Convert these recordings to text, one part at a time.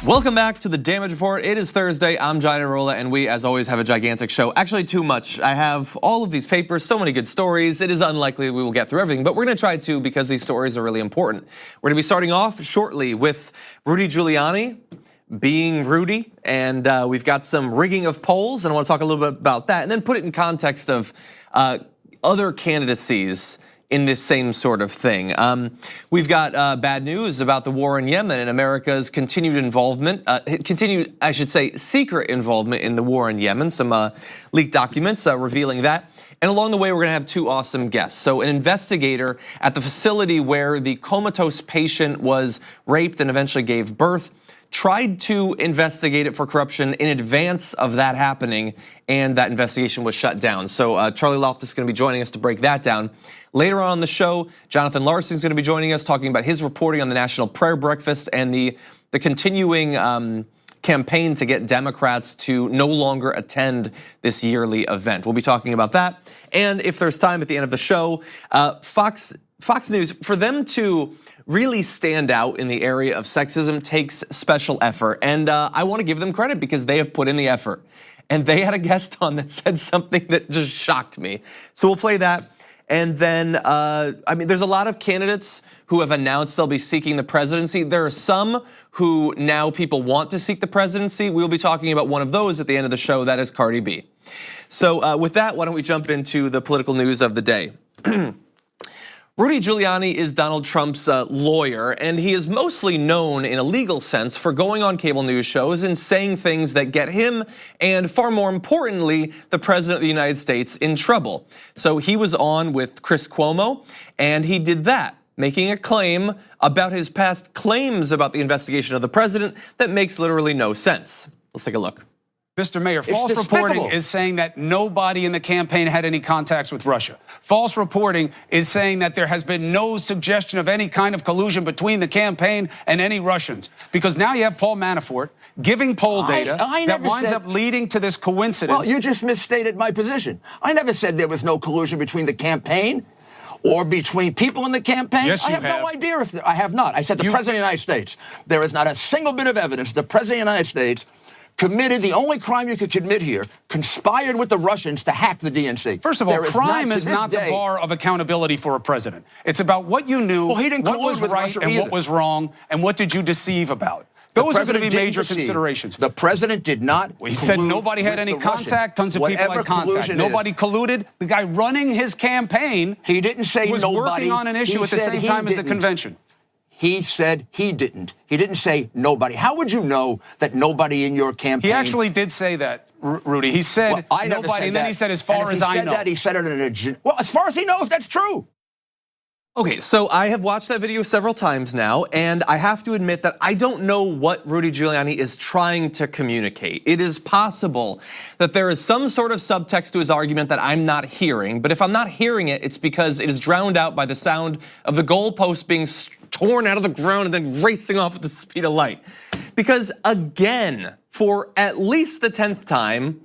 Welcome back to the Damage Report. It is Thursday. I'm John Arola, and we, as always, have a gigantic show. Actually, too much. I have all of these papers, so many good stories. It is unlikely we will get through everything, but we're going to try to because these stories are really important. We're going to be starting off shortly with Rudy Giuliani being Rudy, and we've got some rigging of polls, and I want to talk a little bit about that, and then put it in context of other candidacies in this same sort of thing. We've got bad news about the war in Yemen and America's continued involvement, secret involvement in the war in Yemen. Some leaked documents revealing that. And along the way, we're gonna have two awesome guests. So an investigator at the facility where the comatose patient was raped and eventually gave birth tried to investigate it for corruption in advance of that happening, and that investigation was shut down. So Charlie Loftus is gonna be joining us to break that down. Later on in the show, Jonathan Larsen is going to be joining us, talking about his reporting on the National Prayer Breakfast and the continuing campaign to get Democrats to no longer attend this yearly event. We'll be talking about that. And if there's time at the end of the show, Fox News, for them to really stand out in the area of sexism takes special effort. And I want to give them credit because they have put in the effort. And they had a guest on that said something that just shocked me. So we'll play that. And then, there's a lot of candidates who have announced they'll be seeking the presidency. There are some who now people want to seek the presidency. We'll be talking about one of those at the end of the show. That is Cardi B. So with that, why don't we jump into the political news of the day? Rudy Giuliani is Donald Trump's lawyer, and he is mostly known in a legal sense for going on cable news shows and saying things that get him, and far more importantly, the president of the United States in trouble. So he was on with Chris Cuomo, and he did that, making a claim about his past claims about the investigation of the president that makes literally no sense. Let's take a look. Mr. Mayor, false reporting is saying that nobody in the campaign had any contacts with Russia. False reporting is saying that there has been no suggestion of any kind of collusion between the campaign and any Russians. Because now you have Paul Manafort giving poll data that winds up leading to this coincidence. Well, you just misstated my position. I never said there was no collusion between the campaign or between people in the campaign. Yes, I have no idea if I have not. I said the President of the United States. There is not a single bit of evidence the President of the United States committed the only crime you could commit here, conspired with the Russians to hack the DNC. First of all, crime is not the bar of accountability for a president. It's about what you knew, what was right and what was wrong, and what did you deceive about. Those are going to be major considerations. The president did not. He said nobody had any contact. Tons of people had contact. Nobody colluded. The guy running his campaign, he didn't say was nobody. Working on an issue at the same time as the convention. He said he didn't. He didn't say nobody. How would you know that nobody in your campaign? He actually did say that, Rudy. He said nobody, and then he said, as far as I know. He said it in well, as far as he knows, that's true. Okay, so I have watched that video several times now, and I have to admit that I don't know what Rudy Giuliani is trying to communicate. It is possible that there is some sort of subtext to his argument that I'm not hearing, but if I'm not hearing it, it's because it is drowned out by the sound of the goalpost being torn out of the ground and then racing off at the speed of light. Because again, for at least the 10th time,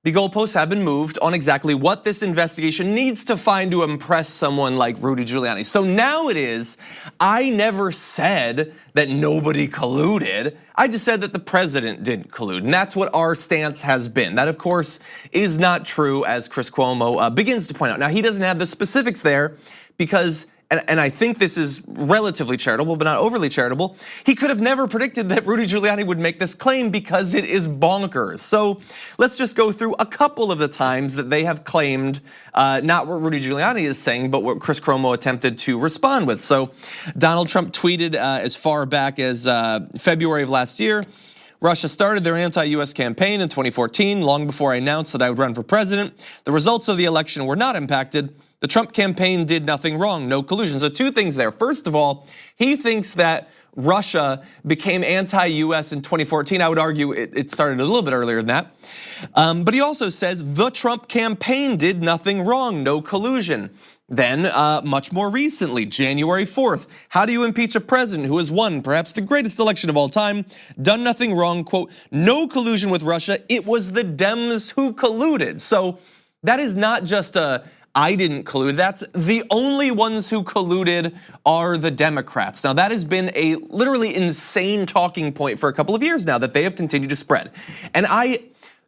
the goalposts have been moved on exactly what this investigation needs to find to impress someone like Rudy Giuliani. So now it is, I never said that nobody colluded. I just said that the president didn't collude, and that's what our stance has been. That, of course, is not true, as Chris Cuomo begins to point out. Now, he doesn't have the specifics there because, and I think this is relatively charitable, but not overly charitable, he could have never predicted that Rudy Giuliani would make this claim because it is bonkers. So let's just go through a couple of the times that they have claimed, not what Rudy Giuliani is saying, but what Chris Cuomo attempted to respond with. So Donald Trump tweeted as far back as February of last year, Russia started their anti-US campaign in 2014, long before I announced that I would run for president. The results of the election were not impacted. The Trump campaign did nothing wrong, no collusion. So two things there. First of all, he thinks that Russia became anti-US in 2014. I would argue it started a little bit earlier than that. But he also says the Trump campaign did nothing wrong, no collusion. Then, much more recently, January 4th, how do you impeach a president who has won perhaps the greatest election of all time, done nothing wrong, quote, no collusion with Russia, it was the Dems who colluded. So that is not just a I didn't collude. That's the only ones who colluded are the Democrats. Now that has been a literally insane talking point for a couple of years now that they have continued to spread. And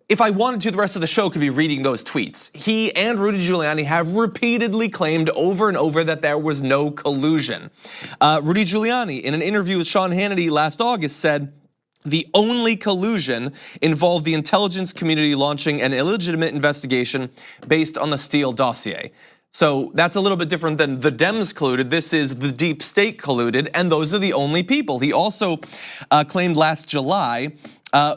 if I wanted to, the rest of the show could be reading those tweets. He and Rudy Giuliani have repeatedly claimed over and over that there was no collusion. Rudy Giuliani, in an interview with Sean Hannity last August, said, the only collusion involved the intelligence community launching an illegitimate investigation based on the Steele dossier. So that's a little bit different than the Dems colluded. This is the deep state colluded, and those are the only people. He also claimed last July,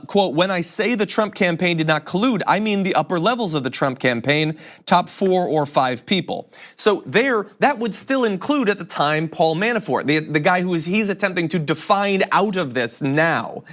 quote, when I say the Trump campaign did not collude, I mean the upper levels of the Trump campaign, top 4 or 5 people. So that would still include at the time Paul Manafort, the guy he's attempting to define out of this now.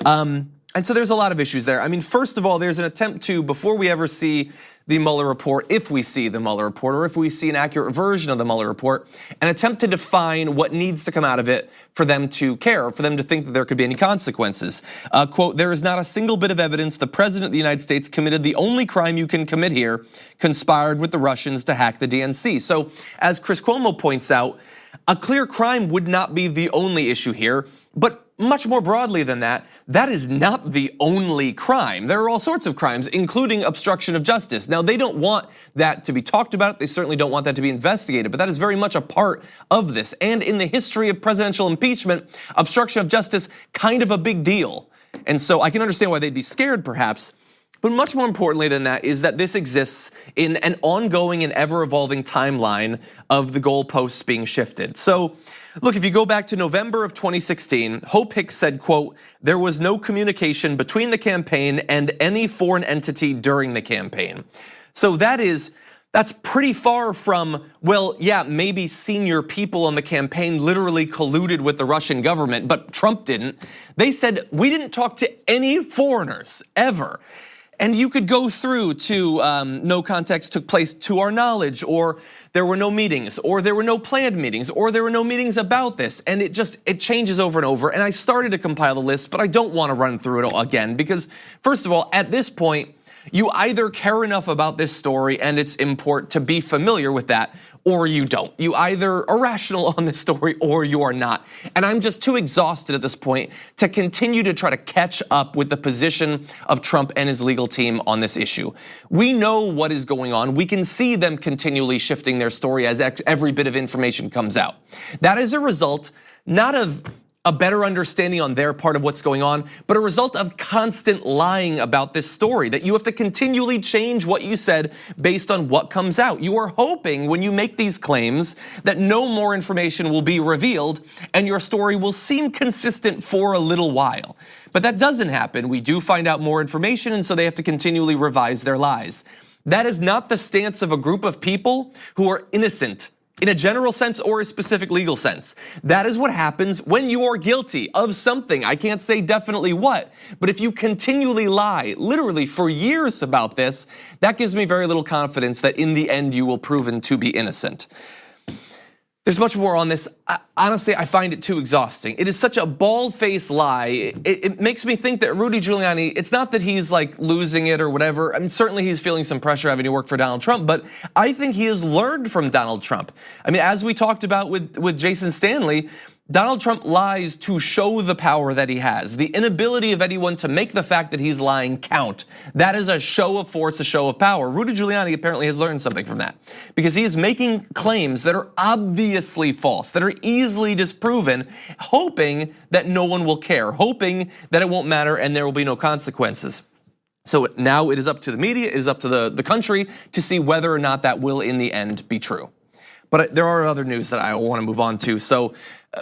And so there's a lot of issues there. I mean, first of all, there's an attempt to, before we ever see the Mueller report, if we see the Mueller report, or if we see an accurate version of the Mueller report, an attempt to define what needs to come out of it for them to care, for them to think that there could be any consequences. Quote, there is not a single bit of evidence the president of the United States committed the only crime you can commit here, conspired with the Russians to hack the DNC. So as Chris Cuomo points out, a clear crime would not be the only issue here, but much more broadly than that, that is not the only crime. There are all sorts of crimes, including obstruction of justice. Now, they don't want that to be talked about. They certainly don't want that to be investigated, but that is very much a part of this. And in the history of presidential impeachment, obstruction of justice, kind of a big deal. And so I can understand why they'd be scared, perhaps. But much more importantly than that is that this exists in an ongoing and ever-evolving timeline of the goalposts being shifted. So, look, if you go back to November of 2016, Hope Hicks said, quote, there was no communication between the campaign and any foreign entity during the campaign. So that's pretty far from, well, yeah, maybe senior people on the campaign literally colluded with the Russian government, but Trump didn't. They said, we didn't talk to any foreigners, ever. And you could go through to no contacts took place to our knowledge, or there were no meetings, or there were no planned meetings, or there were no meetings about this. And it changes over and over. And I started to compile the list, but I don't want to run through it all again because, first of all, at this point, you either care enough about this story and its import to be familiar with that, or you don't. You either are rational on this story or you are not. And I'm just too exhausted at this point to continue to try to catch up with the position of Trump and his legal team on this issue. We know what is going on. We can see them continually shifting their story as every bit of information comes out. That is a result not of a better understanding on their part of what's going on, but a result of constant lying about this story, that you have to continually change what you said based on what comes out. You are hoping when you make these claims that no more information will be revealed and your story will seem consistent for a little while. But that doesn't happen. We do find out more information, and so they have to continually revise their lies. That is not the stance of a group of people who are innocent in a general sense or a specific legal sense. That is what happens when you are guilty of something. I can't say definitely what, but if you continually lie, literally for years about this, that gives me very little confidence that in the end you will proven to be innocent. There's much more on this. Honestly, I find it too exhausting. It is such a bald-faced lie. It makes me think that Rudy Giuliani, it's not that he's like losing it or whatever. I mean, certainly he's feeling some pressure having to work for Donald Trump, but I think he has learned from Donald Trump. I mean, as we talked about with Jason Stanley, Donald Trump lies to show the power that he has. The inability of anyone to make the fact that he's lying count. That is a show of force, a show of power. Rudy Giuliani apparently has learned something from that because he is making claims that are obviously false, that are easily disproven, hoping that no one will care, hoping that it won't matter and there will be no consequences. So now it is up to the media, it is up to the country to see whether or not that will in the end be true. But there are other news that I want to move on to. So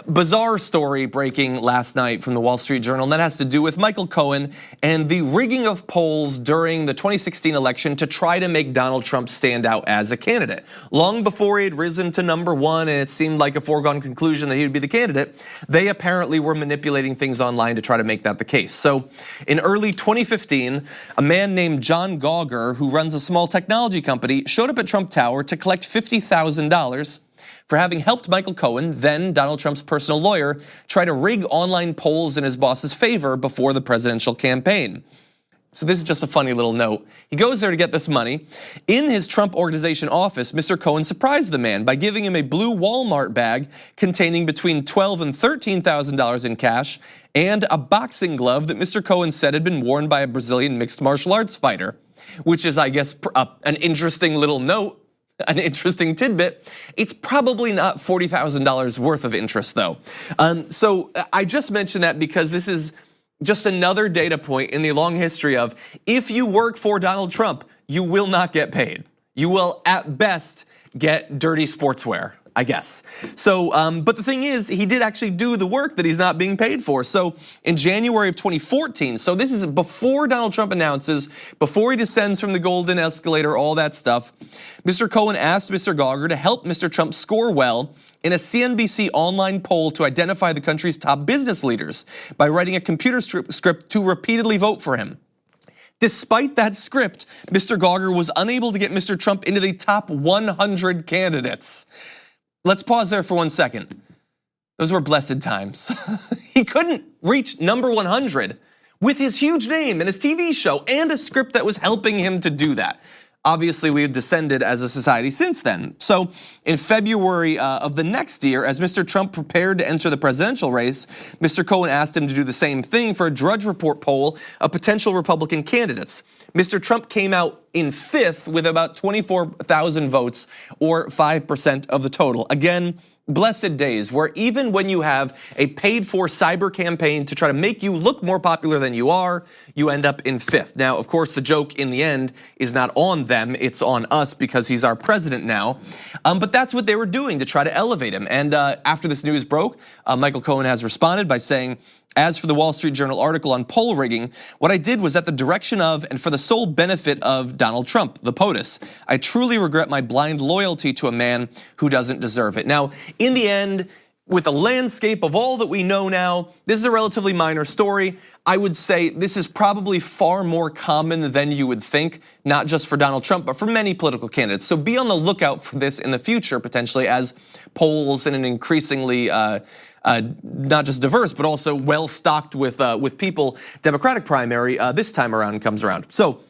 bizarre story breaking last night from the Wall Street Journal, and that has to do with Michael Cohen and the rigging of polls during the 2016 election to try to make Donald Trump stand out as a candidate. Long before he had risen to #1 and it seemed like a foregone conclusion that he would be the candidate, they apparently were manipulating things online to try to make that the case. So in early 2015, a man named John Gauger, who runs a small technology company, showed up at Trump Tower to collect $50,000 for having helped Michael Cohen, then Donald Trump's personal lawyer, try to rig online polls in his boss's favor before the presidential campaign. So this is just a funny little note. He goes there to get this money. In his Trump Organization office, Mr. Cohen surprised the man by giving him a blue Walmart bag containing between $12,000 and $13,000 in cash and a boxing glove that Mr. Cohen said had been worn by a Brazilian mixed martial arts fighter, which is, I guess, an interesting little note, an interesting tidbit. It's probably not $40,000 worth of interest, though. So I just mentioned that because this is just another data point in the long history of, if you work for Donald Trump, you will not get paid. You will at best get dirty sportswear, I guess. So, but the thing is, he did actually do the work that he's not being paid for. So in January of 2014, so this is before Donald Trump announces, before he descends from the golden escalator, all that stuff, Mr. Cohen asked Mr. Gauger to help Mr. Trump score well in a CNBC online poll to identify the country's top business leaders by writing a computer script to repeatedly vote for him. Despite that script, Mr. Gauger was unable to get Mr. Trump into the top 100 candidates. Let's pause there for 1 second. Those were blessed times. He couldn't reach number 100 with his huge name and his TV show and a script that was helping him to do that. Obviously, we have descended as a society since then. So in February of the next year, as Mr. Trump prepared to enter the presidential race, Mr. Cohen asked him to do the same thing for a Drudge Report poll of potential Republican candidates. Mr. Trump came out in 5th with about 24,000 votes, or 5% of the total. Again, blessed days where even when you have a paid-for cyber campaign to try to make you look more popular than you are, you end up in 5th. Now, of course, the joke in the end is not on them, it's on us because he's our president now. But that's what they were doing to try to elevate him. And after this news broke, Michael Cohen has responded by saying, as for the Wall Street Journal article on poll rigging, what I did was at the direction of and for the sole benefit of Donald Trump, the POTUS. I truly regret my blind loyalty to a man who doesn't deserve it. Now, in the end, with the landscape of all that we know now, this is a relatively minor story. I would say this is probably far more common than you would think, not just for Donald Trump, but for many political candidates. So be on the lookout for this in the future, potentially, as polls in an increasingly not just diverse, but also well-stocked with people, Democratic primary this time around comes around. So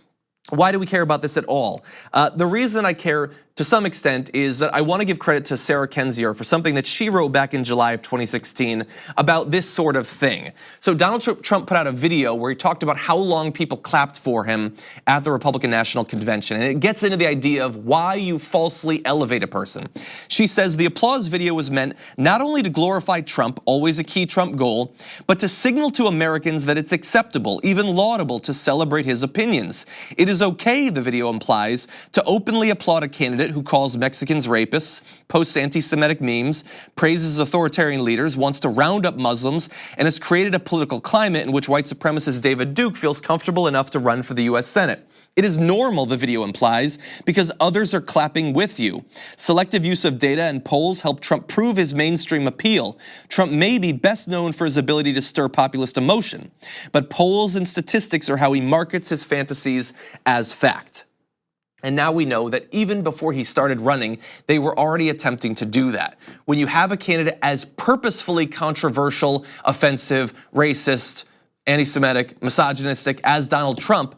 why do we care about this at all? The reason I care to some extent is that I want to give credit to Sarah Kendzior for something that she wrote back in July of 2016 about this sort of thing. So Donald Trump put out a video where he talked about how long people clapped for him at the Republican National Convention. And it gets into the idea of why you falsely elevate a person. She says the applause video was meant not only to glorify Trump, always a key Trump goal, but to signal to Americans that it's acceptable, even laudable, to celebrate his opinions. It is okay, the video implies, to openly applaud a candidate who calls Mexicans rapists, posts anti-Semitic memes, praises authoritarian leaders, wants to round up Muslims, and has created a political climate in which white supremacist David Duke feels comfortable enough to run for the US Senate. It is normal, the video implies, because others are clapping with you. Selective use of data and polls help Trump prove his mainstream appeal. Trump may be best known for his ability to stir populist emotion, but polls and statistics are how he markets his fantasies as fact. And now we know that even before he started running, they were already attempting to do that. When you have a candidate as purposefully controversial, offensive, racist, anti-Semitic, misogynistic as Donald Trump,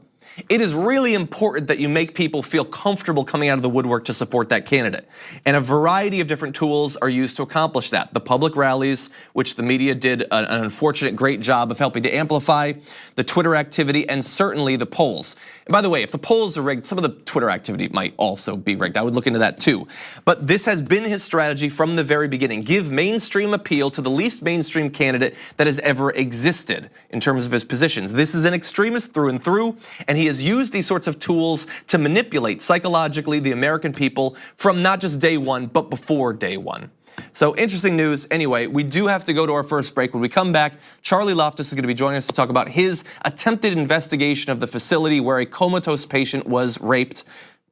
it is really important that you make people feel comfortable coming out of the woodwork to support that candidate. And a variety of different tools are used to accomplish that. The public rallies, which the media did an unfortunate great job of helping to amplify, the Twitter activity, and certainly the polls. And by the way, if the polls are rigged, some of the Twitter activity might also be rigged. I would look into that too. But this has been his strategy from the very beginning. Give mainstream appeal to the least mainstream candidate that has ever existed in terms of his positions. This is an extremist through and through, and he has used these sorts of tools to manipulate psychologically the American people from not just day one, but before day one. So interesting news. Anyway, we do have to go to our first break. When we come back, Charlie Loftus is going to be joining us to talk about his attempted investigation of the facility where a comatose patient was raped.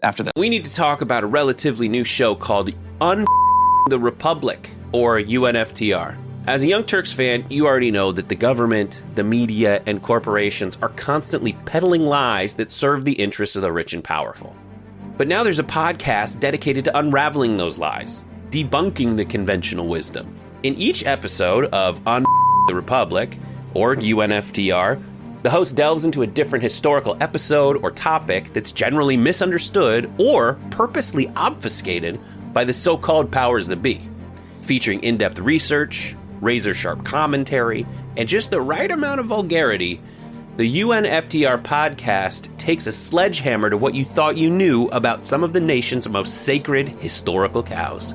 After that, we need to talk about a relatively new show called the Republic, or UNFTR. As a Young Turks fan, you already know that the government, the media, and corporations are constantly peddling lies that serve the interests of the rich and powerful. But now there's a podcast dedicated to unraveling those lies, debunking the conventional wisdom. In each episode of On the Republic, or UNFTR, The host delves into a different historical episode or topic that's generally misunderstood or purposely obfuscated by the so-called powers that be, featuring in-depth research, razor-sharp commentary, and just the right amount of vulgarity. The UNFTR podcast takes a sledgehammer to what you thought you knew about some of the nation's most sacred historical cows.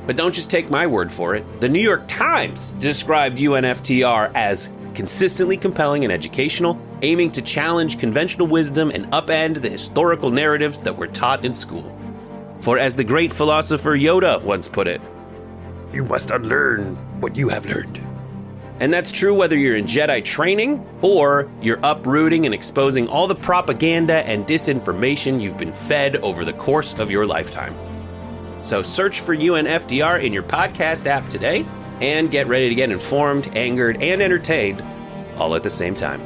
But don't just take my word for it. The New York Times described UNFTR as consistently compelling and educational, aiming to challenge conventional wisdom and upend the historical narratives that were taught in school. For as the great philosopher Yoda once put it, "You must unlearn what you have learned." And that's true whether you're in Jedi training or you're uprooting and exposing all the propaganda and disinformation you've been fed over the course of your lifetime. So search for UNFTR in your podcast app today and get ready to get informed, angered, and entertained all at the same time.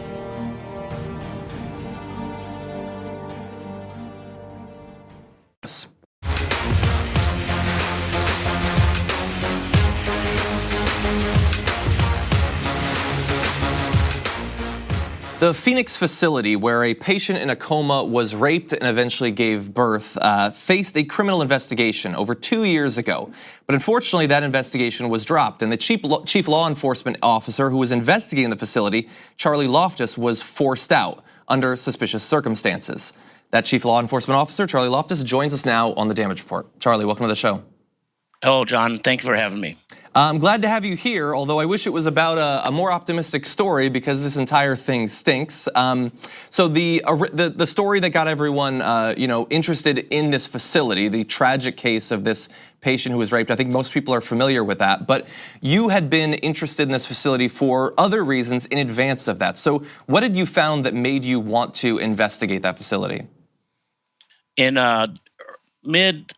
The Phoenix facility, where a patient in a coma was raped and eventually gave birth, faced a criminal investigation over 2 years ago. But unfortunately, that investigation was dropped, and the chief law enforcement officer who was investigating the facility, Charlie Loftus, was forced out under suspicious circumstances. That chief law enforcement officer, Charlie Loftus, joins us now on the Damage Report. Charlie, welcome to the show. Hello, John. Thank you for having me. I'm glad to have you here, although I wish it was about a more optimistic story because this entire thing stinks. So the story that got everyone interested in this facility, the tragic case of this patient who was raped, I think most people are familiar with that. But you had been interested in this facility for other reasons in advance of that. So what had you found that made you want to investigate that facility? In mid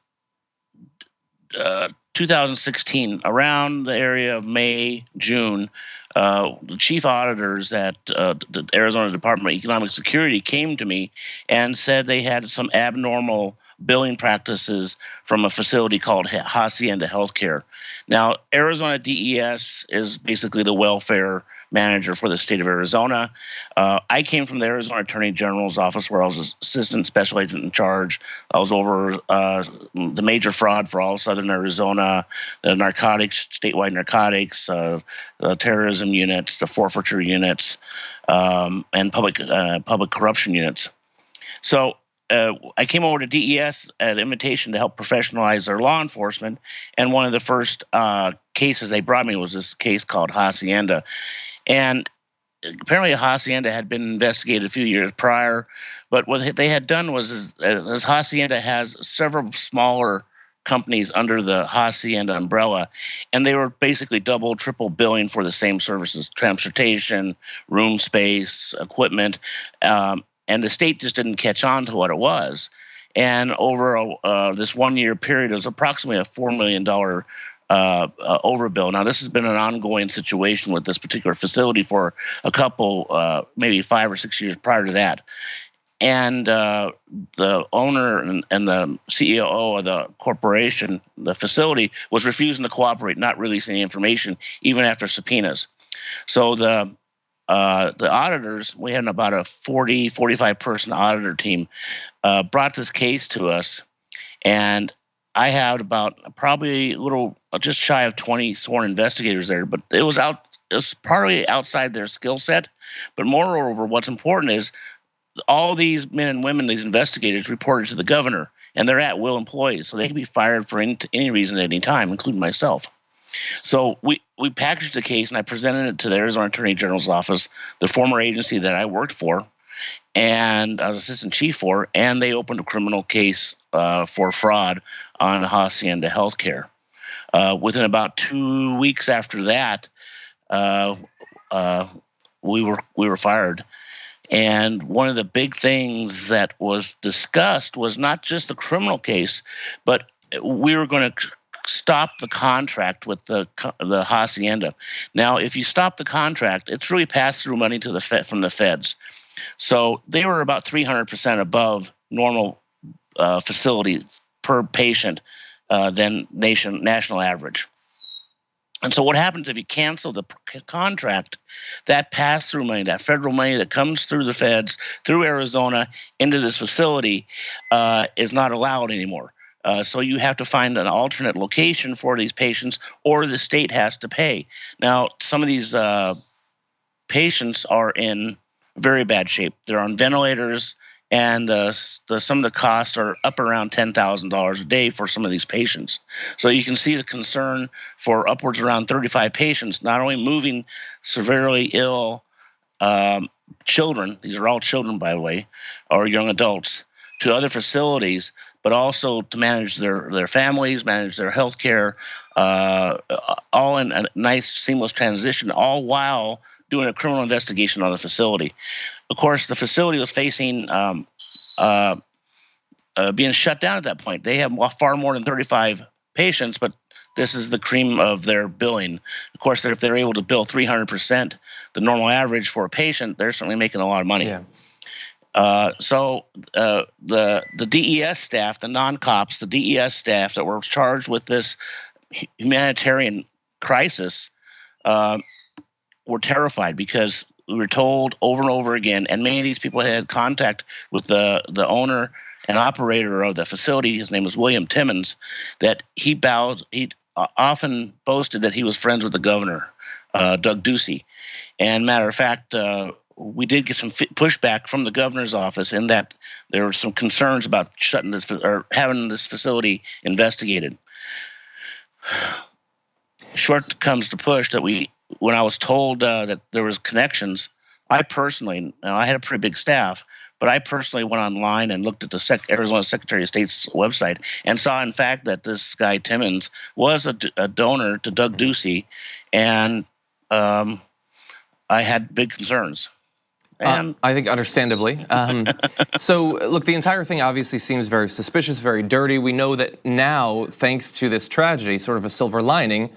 2016, around the area of May, June, the chief auditors at the Arizona Department of Economic Security came to me and said they had some abnormal billing practices from a facility called Hacienda Healthcare. Now, Arizona DES is basically the welfare manager for the state of Arizona. I came from the Arizona Attorney General's office where I was assistant special agent in charge. I was over the major fraud for all southern Arizona, the narcotics, statewide narcotics, the terrorism units, the forfeiture units, and public corruption units. So I came over to DES at invitation to help professionalize their law enforcement, and one of the first cases they brought me was this case called Hacienda. And apparently Hacienda had been investigated a few years prior, but what they had done was as Hacienda has several smaller companies under the Hacienda umbrella, and they were basically double, triple billing for the same services, transportation, room space, equipment, and the state just didn't catch on to what it was. And over this 1 year period, it was approximately a $4 million overbill. Now, this has been an ongoing situation with this particular facility for a couple, maybe 5 or 6 years prior to that. And the owner and the CEO of the corporation, the facility, was refusing to cooperate, not releasing any information, even after subpoenas. So the auditors, we had about a 45 person auditor team, brought this case to us, and I had about probably a little just shy of 20 sworn investigators there, but it was partly outside their skill set. But moreover, what's important is all these men and women, these investigators, reported to the governor, and they're at-will employees, so they can be fired for any reason at any time, including myself. So we packaged the case, and I presented it to the Arizona Attorney General's office, the former agency that I worked for, and I was assistant chief for, and they opened a criminal case for fraud on Hacienda Healthcare. Within about 2 weeks after that, we were fired. And one of the big things that was discussed was not just the criminal case, but we were going to stop the contract with the Hacienda. Now, if you stop the contract, it's really pass-through money to from the feds. So they were about 300% above normal facility per patient than national average. And so what happens if you cancel the contract? That pass-through money, that federal money that comes through the feds, through Arizona, into this facility is not allowed anymore. So you have to find an alternate location for these patients, or the state has to pay. Now, some of these patients are in very bad shape. They're on ventilators, and some of the costs are up around $10,000 a day for some of these patients. So you can see the concern for upwards around 35 patients, not only moving severely ill children, these are all children, by the way, or young adults, to other facilities, but also to manage their families, manage their health care, all in a nice, seamless transition, all while doing a criminal investigation on the facility. Of course, the facility was facing being shut down at that point. They have far more than 35 patients, but this is the cream of their billing. Of course, if they're able to bill 300% the normal average for a patient, they're certainly making a lot of money. Yeah. So the DES staff, the non-cops, the DES staff that were charged with this humanitarian crisis were terrified, because we were told over and over again, and many of these people had contact with the owner and operator of the facility. His name was William Timmons. That he often boasted that he was friends with the governor, Doug Ducey. And matter of fact, we did get some pushback from the governor's office in that there were some concerns about shutting this or having this facility investigated. Short comes to push that when I was told that there was connections, I personally, I had a pretty big staff, but I personally went online and looked at the Arizona Secretary of State's website and saw, in fact, that this guy Timmons was a donor to Doug Ducey, and I had big concerns. And I think understandably. So, look, the entire thing obviously seems very suspicious, very dirty. We know that now, thanks to this tragedy, sort of a silver lining,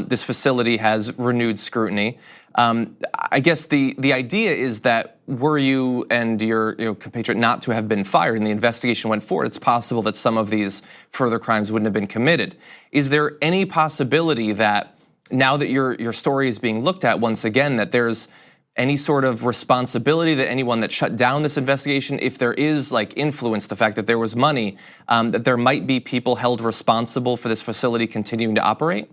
this facility has renewed scrutiny. I guess the idea is that were you and your compatriot not to have been fired and the investigation went forward, it's possible that some of these further crimes wouldn't have been committed. Is there any possibility that now that your story is being looked at once again, that there's any sort of responsibility that anyone that shut down this investigation, if there is influence, the fact that there was money, that there might be people held responsible for this facility continuing to operate?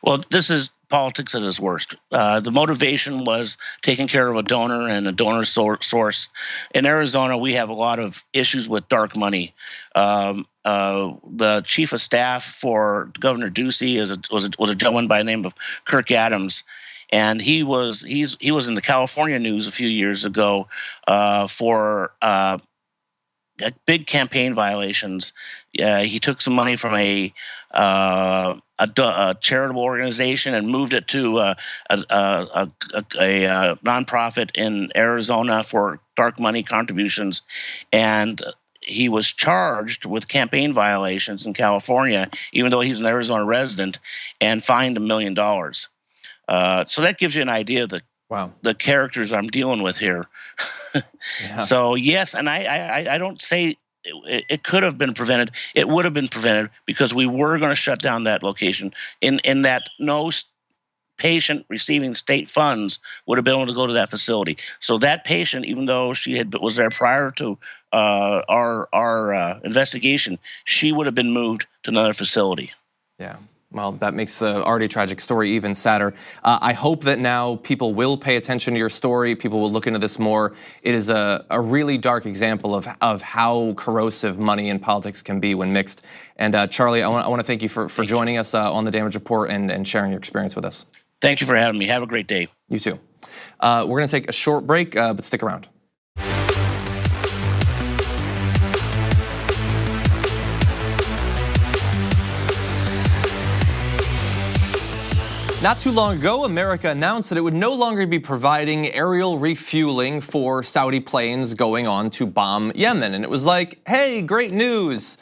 Well, this is politics at its worst. The motivation was taking care of a donor and a donor source. In Arizona, we have a lot of issues with dark money. The chief of staff for Governor Ducey was a gentleman by the name of Kirk Adams. And he was in the California news a few years ago for big campaign violations. He took some money from a charitable organization and moved it to a nonprofit in Arizona for dark money contributions, and he was charged with campaign violations in California, even though he's an Arizona resident, and fined $1 million. So that gives you an idea of the characters I'm dealing with here. Yeah. So yes, and I don't say it could have been prevented. It would have been prevented, because we were going to shut down that location in that no patient receiving state funds would have been able to go to that facility. So that patient, even though she was there prior to our investigation, she would have been moved to another facility. Yeah. Well, that makes the already tragic story even sadder. I hope that now people will pay attention to your story. People will look into this more. It is a really dark example of how corrosive money and politics can be when mixed. And Charlie, I want to thank you for joining us on the Damage Report and sharing your experience with us. Thank you for having me. Have a great day. You too. We're going to take a short break, but stick around. Not too long ago, America announced that it would no longer be providing aerial refueling for Saudi planes going on to bomb Yemen. And it was like, hey, great news.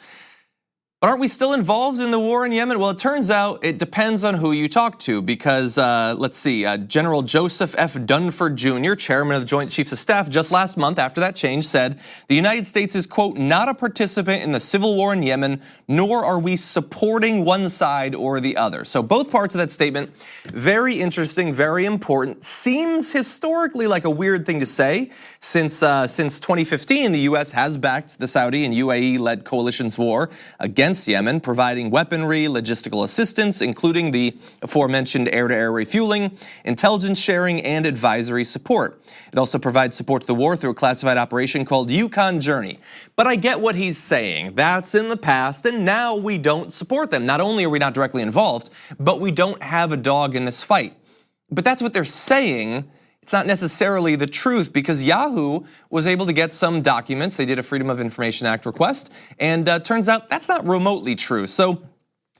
But aren't we still involved in the war in Yemen? Well, it turns out it depends on who you talk to because, let's see, General Joseph F. Dunford Jr., chairman of the Joint Chiefs of Staff, just last month after that change said, the United States is, quote, not a participant in the civil war in Yemen, nor are we supporting one side or the other. So both parts of that statement, very interesting, very important. Seems historically like a weird thing to say since 2015, the US has backed the Saudi and UAE-led coalition's war against Yemen, providing weaponry, logistical assistance, including the aforementioned air-to-air refueling, intelligence sharing, and advisory support. It also provides support to the war through a classified operation called Yukon Journey. But I get what he's saying. That's in the past, and now we don't support them. Not only are we not directly involved, but we don't have a dog in this fight. But that's what they're saying. It's not necessarily the truth because Yahoo was able to get some documents. They did a Freedom of Information Act request, and turns out that's not remotely true. So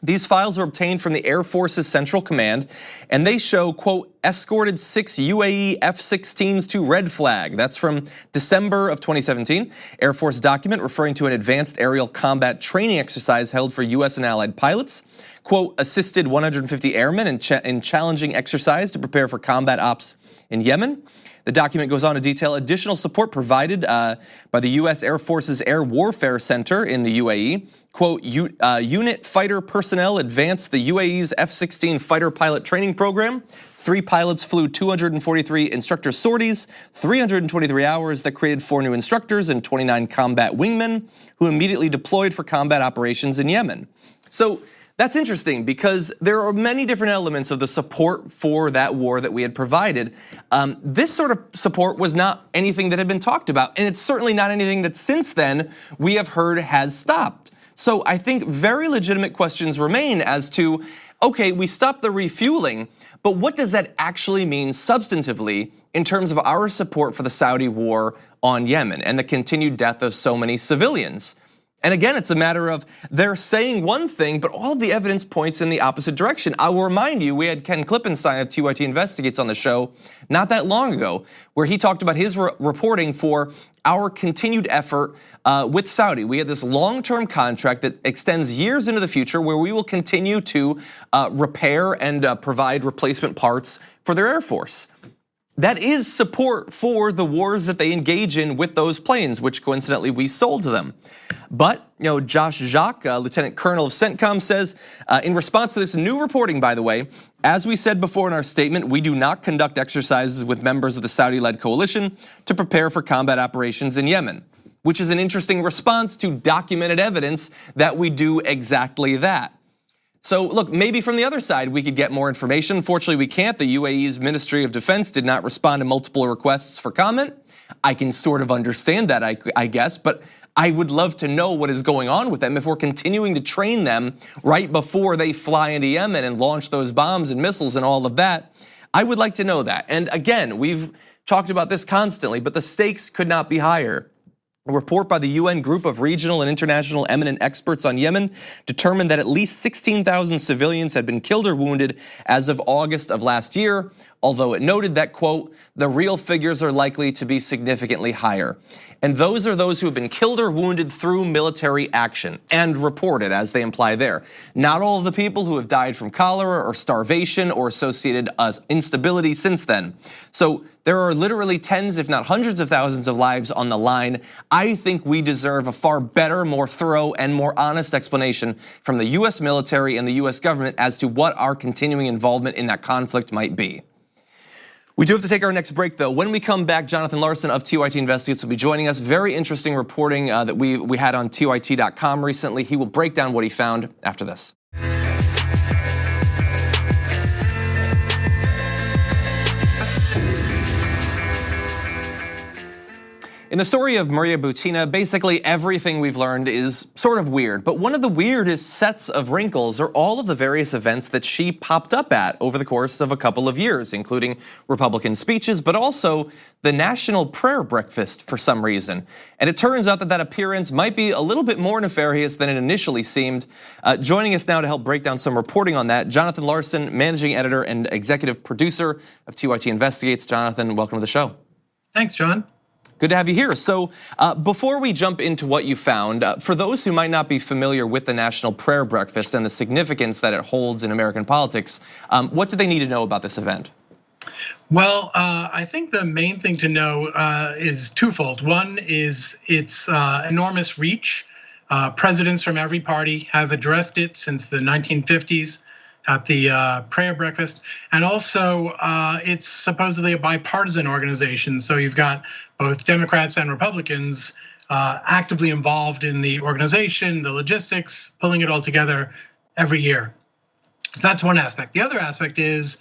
these files were obtained from the Air Force's Central Command, and they show, quote, escorted 6 UAE F-16s to Red Flag. That's from December of 2017. Air Force document referring to an advanced aerial combat training exercise held for US and allied pilots. Quote, assisted 150 airmen in challenging exercise to prepare for combat ops in Yemen. The document goes on to detail additional support provided by the US Air Force's Air Warfare Center in the UAE. Quote, unit fighter personnel advanced the UAE's F-16 fighter pilot training program. 3 pilots flew 243 instructor sorties, 323 hours that created 4 new instructors and 29 combat wingmen who immediately deployed for combat operations in Yemen. So that's interesting because there are many different elements of the support for that war that we had provided. This sort of support was not anything that had been talked about, and it's certainly not anything that since then we have heard has stopped. So I think very legitimate questions remain as to, okay, we stopped the refueling, but what does that actually mean substantively in terms of our support for the Saudi war on Yemen and the continued death of so many civilians? And again, it's a matter of they're saying one thing, but all of the evidence points in the opposite direction. I will remind you, we had Ken Klippenstein of TYT Investigates on the show not that long ago, where he talked about his reporting for our continued effort with Saudi. We had this long-term contract that extends years into the future where we will continue to repair and provide replacement parts for their Air Force. That is support for the wars that they engage in with those planes, which coincidentally we sold to them. But, Josh Jacques, Lieutenant Colonel of CENTCOM, says, in response to this new reporting, by the way, as we said before in our statement, we do not conduct exercises with members of the Saudi-led coalition to prepare for combat operations in Yemen, which is an interesting response to documented evidence that we do exactly that. So look, maybe from the other side we could get more information. Unfortunately, we can't. The UAE's Ministry of Defense did not respond to multiple requests for comment. I can sort of understand that, I guess, but I would love to know what is going on with them if we're continuing to train them right before they fly into Yemen and launch those bombs and missiles and all of that. I would like to know that. And again, we've talked about this constantly, but the stakes could not be higher. A report by the UN Group of Regional and International Eminent Experts on Yemen determined that at least 16,000 civilians had been killed or wounded as of August of last year, although it noted that, quote, the real figures are likely to be significantly higher. And those are those who have been killed or wounded through military action and reported, as they imply there. Not all of the people who have died from cholera or starvation or associated instability since then. So there are literally tens, if not hundreds of thousands of lives on the line. I think we deserve a far better, more thorough, and more honest explanation from the US military and the US government as to what our continuing involvement in that conflict might be. We do have to take our next break, though. When we come back, Jonathan Larsen of TYT Investigates will be joining us. Very interesting reporting that we had on TYT.com recently. He will break down what he found after this. In the story of Maria Butina, basically everything we've learned is sort of weird, but one of the weirdest sets of wrinkles are all of the various events that she popped up at over the course of a couple of years, including Republican speeches, but also the National Prayer Breakfast for some reason. And it turns out that that appearance might be a little bit more nefarious than it initially seemed. Joining us now to help break down some reporting on that, Jonathan Larsen, managing editor and executive producer of TYT Investigates. Jonathan, welcome to the show. Thanks, John. Good to have you here. So before we jump into what you found, for those who might not be familiar with the National Prayer Breakfast and the significance that it holds in American politics, what do they need to know about this event? Well, I think the main thing to know is twofold. One is its enormous reach. Presidents from every party have addressed it since the 1950s at the prayer breakfast. And also, it's supposedly a bipartisan organization. So you've got both Democrats and Republicans actively involved in the organization, the logistics, pulling it all together every year. So that's one aspect. The other aspect is,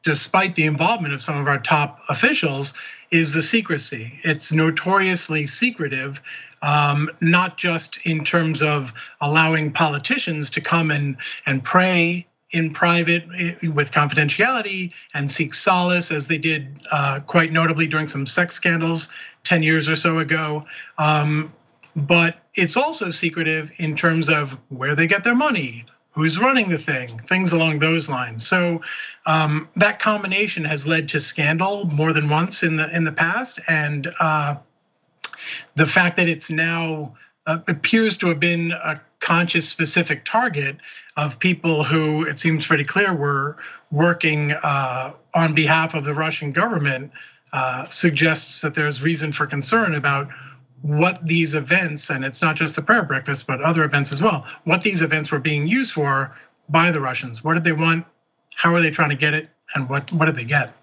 despite the involvement of some of our top officials, is the secrecy. It's notoriously secretive, not just in terms of allowing politicians to come and pray in private with confidentiality and seek solace, as they did quite notably during some sex scandals 10 years or so ago. But it's also secretive in terms of where they get their money, who's running the thing, things along those lines. So that combination has led to scandal more than once in the past, and the fact that it's now appears to have been a conscious, specific target of people who, it seems pretty clear, were working on behalf of the Russian government suggests that there's reason for concern about what these events, and it's not just the prayer breakfast, but other events as well, what these events were being used for by the Russians. What did they want? How are they trying to get it? And what did they get?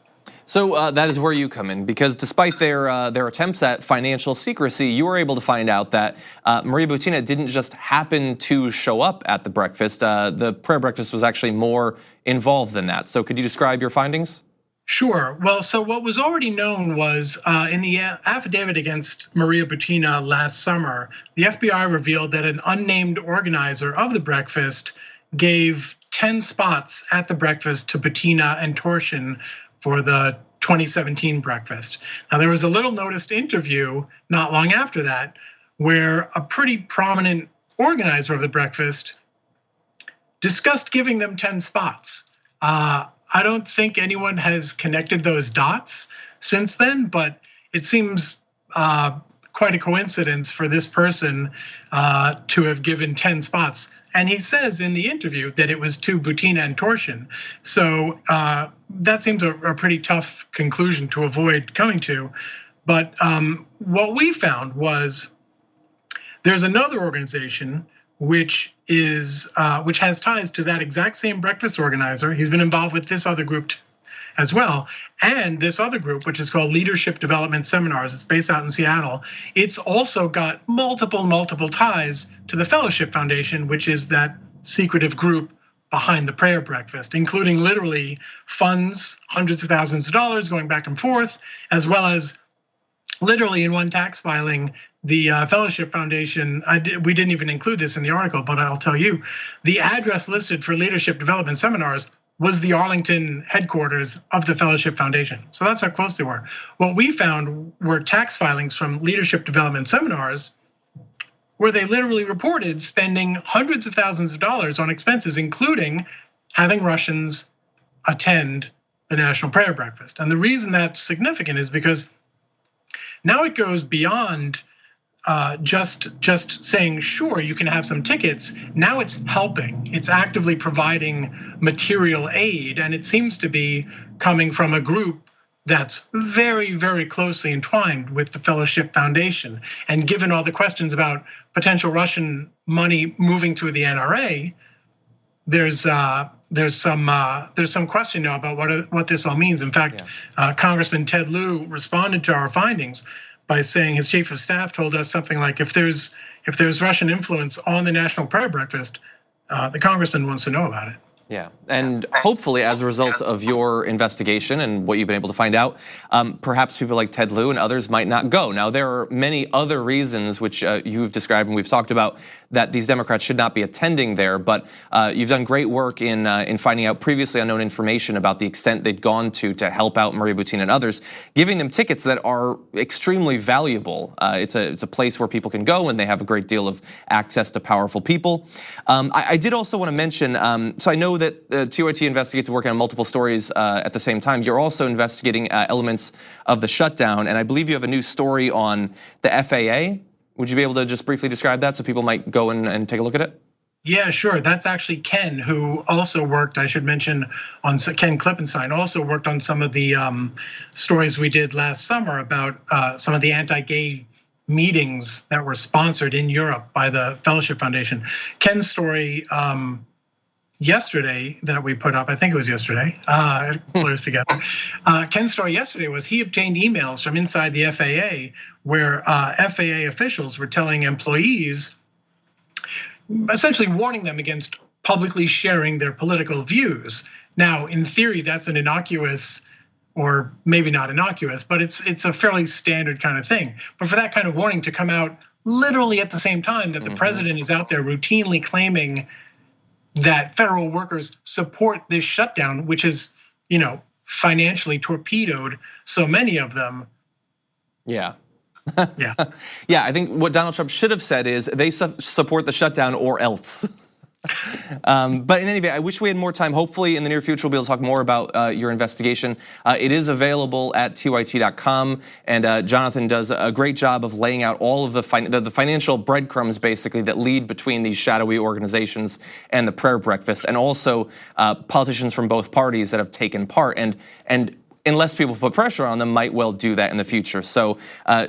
So that is where you come in, because despite their attempts at financial secrecy, you were able to find out that Maria Butina didn't just happen to show up at the breakfast. The prayer breakfast was actually more involved than that. So could you describe your findings? Sure. Well, so what was already known was in the affidavit against Maria Butina last summer, the FBI revealed that an unnamed organizer of the breakfast gave 10 spots at the breakfast to Butina and Torshin for the 2017 breakfast. Now, there was a little noticed interview not long after that where a pretty prominent organizer of the breakfast discussed giving them 10 spots. I don't think anyone has connected those dots since then, but it seems quite a coincidence for this person to have given 10 spots. And he says in the interview that it was to Butina and Torshin. So that seems a pretty tough conclusion to avoid coming to. But what we found was there's another organization which has ties to that exact same breakfast organizer. He's been involved with this other group as well. And this other group, which is called Leadership Development Seminars, it's based out in Seattle. It's also got multiple ties to the Fellowship Foundation, which is that secretive group behind the prayer breakfast, including literally funds, hundreds of thousands of dollars going back and forth, as well as literally in one tax filing, the Fellowship Foundation, we didn't even include this in the article, but I'll tell you, the address listed for Leadership Development Seminars was the Arlington headquarters of the Fellowship Foundation. So that's how close they were. What we found were tax filings from Leadership Development Seminars where they literally reported spending hundreds of thousands of dollars on expenses, including having Russians attend the National Prayer Breakfast. And the reason that's significant is because now it goes beyond just saying, sure, you can have some tickets. Now it's helping. It's actively providing material aid, and it seems to be coming from a group that's very closely entwined with the Fellowship Foundation. And given all the questions about potential Russian money moving through the NRA, there's some question now about what this all means. In fact, Congressman Ted Lieu responded to our findings by saying his chief of staff told us something like, if there's Russian influence on the National Prayer Breakfast, the congressman wants to know about it. Yeah, and hopefully as a result of your investigation and what you've been able to find out, perhaps people like Ted Lieu and others might not go. Now, there are many other reasons which you've described and we've talked about that these Democrats should not be attending there. But you've done great work in finding out previously unknown information about the extent they'd gone to help out Maria Butina and others, giving them tickets that are extremely valuable. It's a place where people can go, and they have a great deal of access to powerful people. I did also want to mention, so I know that TYT Investigates working on multiple stories at the same time. You're also investigating elements of the shutdown, and I believe you have a new story on the FAA. Would you be able to just briefly describe that so people might go in and take a look at it? Yeah, sure. That's actually Ken, who also worked, I should mention, on Ken Klippenstein, also worked on some of the stories we did last summer about some of the anti-gay meetings that were sponsored in Europe by the Fellowship Foundation. Ken's story yesterday that we put up, I think it was yesterday, it blurs together. Ken's story yesterday was he obtained emails from inside the FAA where FAA officials were telling employees, essentially warning them against publicly sharing their political views. Now, in theory, that's an innocuous, or maybe not innocuous, but it's a fairly standard kind of thing. But for that kind of warning to come out literally at the same time that the president is out there routinely claiming that federal workers support this shutdown, which is, financially torpedoed so many of them. Yeah. Yeah. Yeah, I think what Donald Trump should have said is they support the shutdown or else. But in any event, I wish we had more time. Hopefully in the near future, we'll be able to talk more about your investigation. It is available at tyt.com, and Jonathan does a great job of laying out all of the financial breadcrumbs, basically, that lead between these shadowy organizations and the prayer breakfast, and also politicians from both parties that have taken part. And unless people put pressure on them, might well do that in the future. So,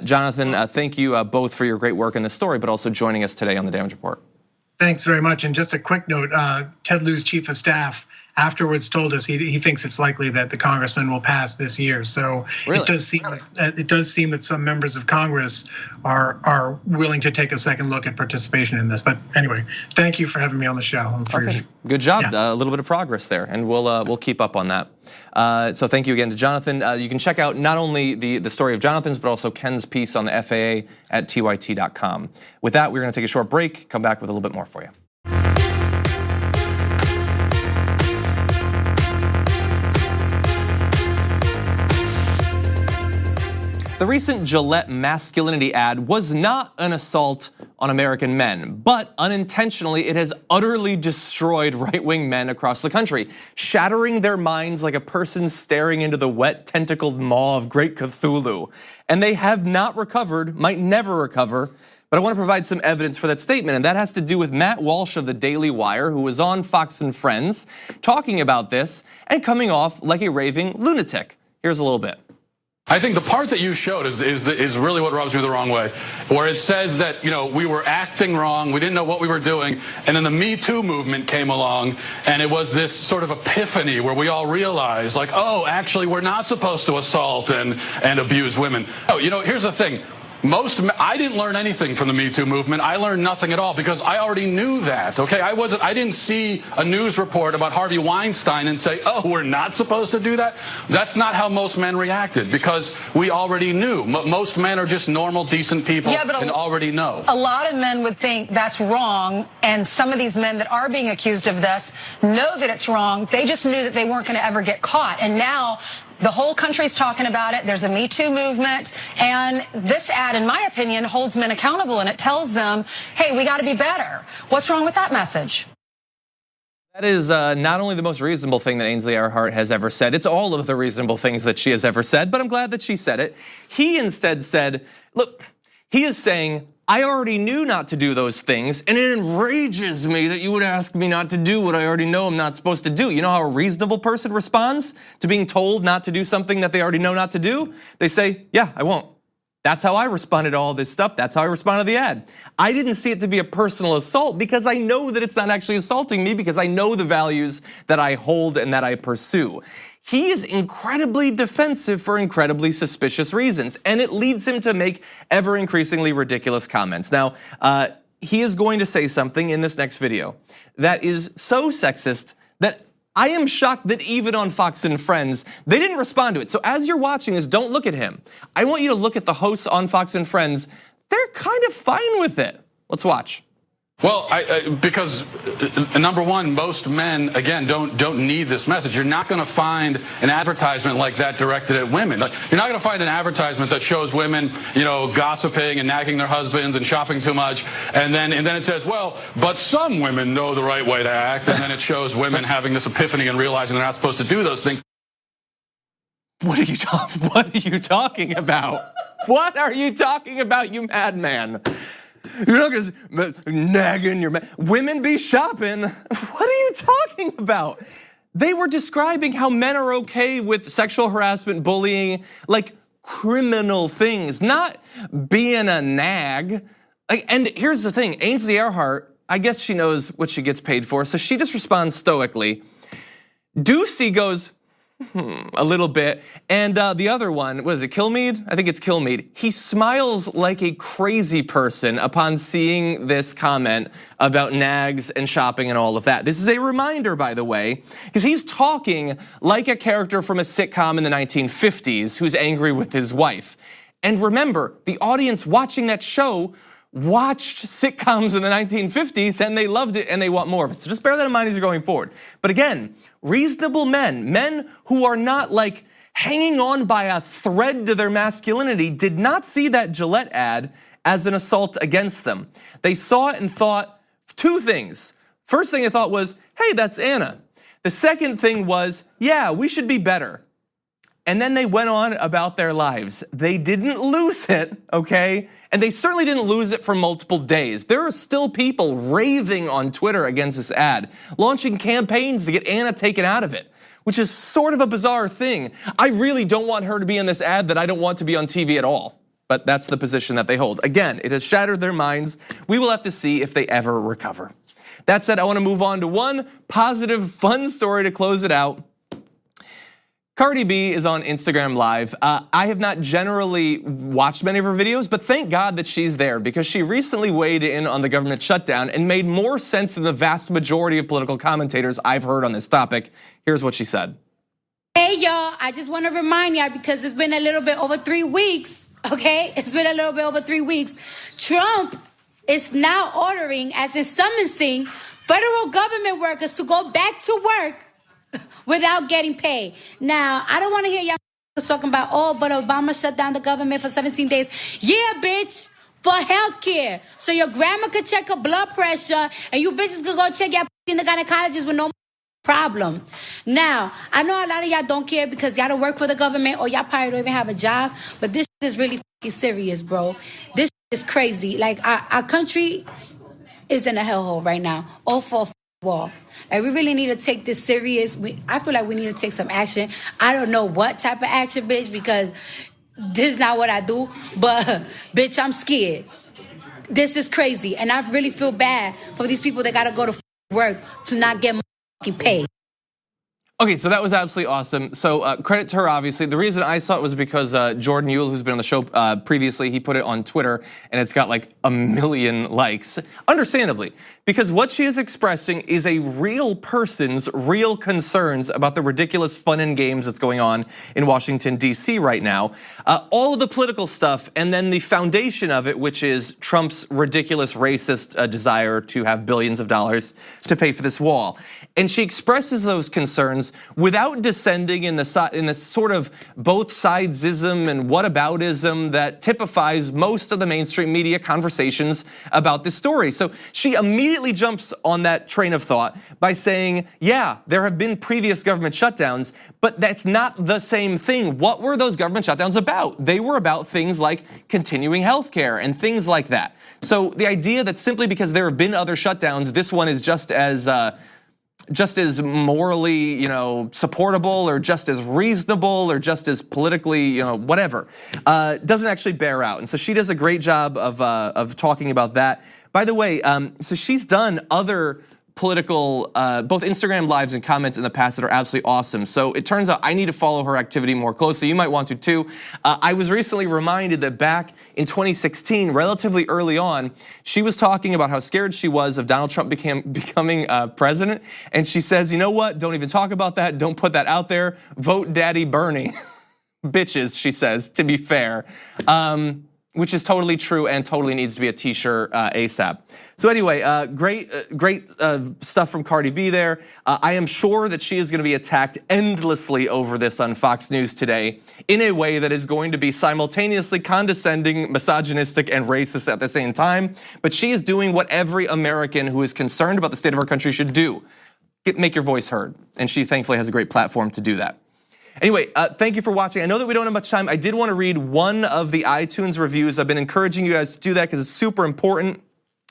Jonathan, thank you both for your great work in this story, but also joining us today on the Damage Report. Thanks very much. And just a quick note, Ted Lieu's chief of staff afterwards told us he thinks it's likely that the congressman will pass this year. So really? It does seem that some members of Congress are willing to take a second look at participation in this. But anyway, thank you for having me on the show. Okay. Good job. Yeah. A little bit of progress there, and we'll keep up on that. So thank you again to Jonathan. You can check out not only the story of Jonathan's, but also Ken's piece on the FAA at tyt.com. With that, we're going to take a short break, come back with a little bit more for you. The recent Gillette masculinity ad was not an assault on American men, but unintentionally it has utterly destroyed right-wing men across the country, shattering their minds like a person staring into the wet tentacled maw of great Cthulhu. And they have not recovered, might never recover. But I want to provide some evidence for that statement, and that has to do with Matt Walsh of the Daily Wire, who was on Fox and Friends talking about this and coming off like a raving lunatic. Here's a little bit. I think the part that you showed is really what rubs me the wrong way, where it says that we were acting wrong, we didn't know what we were doing, and then the Me Too movement came along, and it was this sort of epiphany where we all realized, like, oh, actually, we're not supposed to assault and abuse women. Oh, here's the thing. I didn't learn anything from the Me Too movement. I learned nothing at all because I already knew that. Okay, I didn't see a news report about Harvey Weinstein and say, "Oh, we're not supposed to do that." That's not how most men reacted because we already knew. Most men are just normal, decent people and already know. A lot of men would think that's wrong, and some of these men that are being accused of this know that it's wrong. They just knew that they weren't going to ever get caught, and now the whole country's talking about it. There's a Me Too movement. And this ad, in my opinion, holds men accountable and it tells them, hey, we got to be better. What's wrong with that message? That is not only the most reasonable thing that Ainsley Earhart has ever said, it's all of the reasonable things that she has ever said, but I'm glad that she said it. He instead said, look, he is saying, I already knew not to do those things, and it enrages me that you would ask me not to do what I already know I'm not supposed to do. You know how a reasonable person responds to being told not to do something that they already know not to do? They say, yeah, I won't. That's how I responded to all this stuff. That's how I responded to the ad. I didn't see it to be a personal assault because I know that it's not actually assaulting me because I know the values that I hold and that I pursue. He is incredibly defensive for incredibly suspicious reasons, and it leads him to make ever increasingly ridiculous comments. Now, he is going to say something in this next video that is so sexist that I am shocked that even on Fox and Friends, they didn't respond to it. So as you're watching this, don't look at him. I want you to look at the hosts on Fox and Friends. They're kind of fine with it. Let's watch. Well, because number one, most men again don't need this message. You're not going to find an advertisement like that directed at women. Like, you're not going to find an advertisement that shows women, gossiping and nagging their husbands and shopping too much, and then it says, well, but some women know the right way to act, and then it shows women having this epiphany and realizing they're not supposed to do those things. What are you talking about? What are you talking about, you madman? You're not gonna nagging your man. Women be shopping. What are you talking about? They were describing how men are okay with sexual harassment, bullying, like criminal things, not being a nag. And here's the thing, Ainsley Earhart, I guess she knows what she gets paid for, so she just responds stoically. Ducey goes, a little bit. And the other one, what is it, Kilmeade? I think it's Kilmeade. He smiles like a crazy person upon seeing this comment about nags and shopping and all of that. This is a reminder, by the way, because he's talking like a character from a sitcom in the 1950s who's angry with his wife. And remember, the audience watching that show watched sitcoms in the 1950s and they loved it and they want more of it. So just bear that in mind as you're going forward. But again, reasonable men who are not like hanging on by a thread to their masculinity, did not see that Gillette ad as an assault against them. They saw it and thought two things. First thing they thought was, hey, that's Anna. The second thing was, yeah, we should be better. And then they went on about their lives. They didn't lose it, okay? And they certainly didn't lose it for multiple days. There are still people raving on Twitter against this ad, launching campaigns to get Anna taken out of it, which is sort of a bizarre thing. I really don't want her to be in this ad that I don't want to be on TV at all. But that's the position that they hold. Again, it has shattered their minds. We will have to see if they ever recover. That said, I want to move on to one positive, fun story to close it out. Cardi B is on Instagram Live. I have not generally watched many of her videos, but thank God that she's there because she recently weighed in on the government shutdown and made more sense than the vast majority of political commentators I've heard on this topic. Here's what she said. Hey y'all, I just want to remind y'all because it's been a little bit over 3 weeks, okay? It's been a little bit over 3 weeks. Trump is now ordering, as in summoning, federal government workers to go back to work without getting paid. Now, I don't want to hear y'all talking about, oh, but Obama shut down the government for 17 days. Yeah, bitch, for healthcare. So your grandma could check her blood pressure and you bitches could go check your in the gynecologist with no problem. Now, I know a lot of y'all don't care because y'all don't work for the government or y'all probably don't even have a job, but this is really fucking serious, bro. This is crazy. Like, our country is in a hellhole right now. All for a wall. And we really need to take this serious. I feel like we need to take some action. I don't know what type of action, bitch, because this is not what I do. But, bitch, I'm scared. This is crazy. And I really feel bad for these people that got to go to work to not get paid. Okay, so that was absolutely awesome. So credit to her, obviously. The reason I saw it was because Jordan Ewell, who's been on the show previously, he put it on Twitter and it's got like 1 million likes. Understandably, because what she is expressing is a real person's real concerns about the ridiculous fun and games that's going on in Washington, D.C. right now. All of the political stuff and then the foundation of it, which is Trump's ridiculous racist desire to have billions of dollars to pay for this wall. And she expresses those concerns without descending in the sort of both sidesism and whataboutism that typifies most of the mainstream media conversations about this story. So she immediately jumps on that train of thought by saying, yeah, there have been previous government shutdowns, but that's not the same thing. What were those government shutdowns about? They were about things like continuing healthcare and things like that. So the idea that simply because there have been other shutdowns, this one is just as morally, supportable or just as reasonable or just as politically, whatever, doesn't actually bear out. And so she does a great job of talking about that. By the way, so she's done other political, both Instagram lives and comments in the past that are absolutely awesome. So it turns out I need to follow her activity more closely. You might want to too. I was recently reminded that back in 2016, relatively early on, she was talking about how scared she was of Donald Trump becoming president. And she says, you know what? Don't even talk about that. Don't put that out there. Vote Daddy Bernie. Bitches, she says, to be fair. which is totally true and totally needs to be a t-shirt ASAP. So anyway, great stuff from Cardi B there. I am sure that she is gonna be attacked endlessly over this on Fox News today in a way that is going to be simultaneously condescending, misogynistic, and racist at the same time. But she is doing what every American who is concerned about the state of our country should do. Make your voice heard. And she thankfully has a great platform to do that. Anyway, thank you for watching. I know that we don't have much time. I did want to read one of the iTunes reviews. I've been encouraging you guys to do that because it's super important.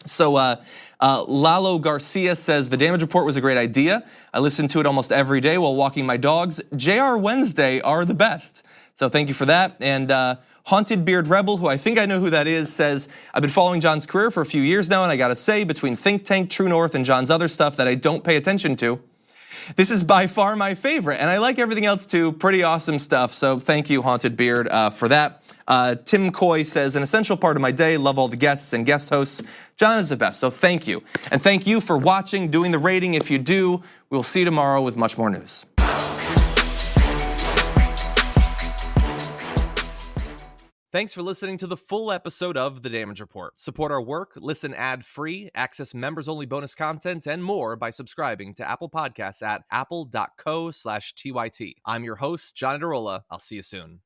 So Lalo Garcia says, the damage report was a great idea. I listen to it almost every day while walking my dogs. JR Wednesday are the best. So thank you for that. And Haunted Beard Rebel, who I think I know who that is, says, I've been following John's career for a few years now, and I gotta say, between Think Tank, True North, and John's other stuff that I don't pay attention to, this is by far my favorite, and I like everything else too. Pretty awesome stuff, so thank you, Haunted Beard, for that. Tim Coy says, an essential part of my day, love all the guests and guest hosts. John is the best, so thank you. And thank you for watching, doing the rating if you do. We'll see you tomorrow with much more news. Thanks for listening to the full episode of The Damage Report. Support our work, listen ad-free, access members-only bonus content, and more by subscribing to Apple Podcasts at apple.co/TYT. I'm your host, John Adarola. I'll see you soon.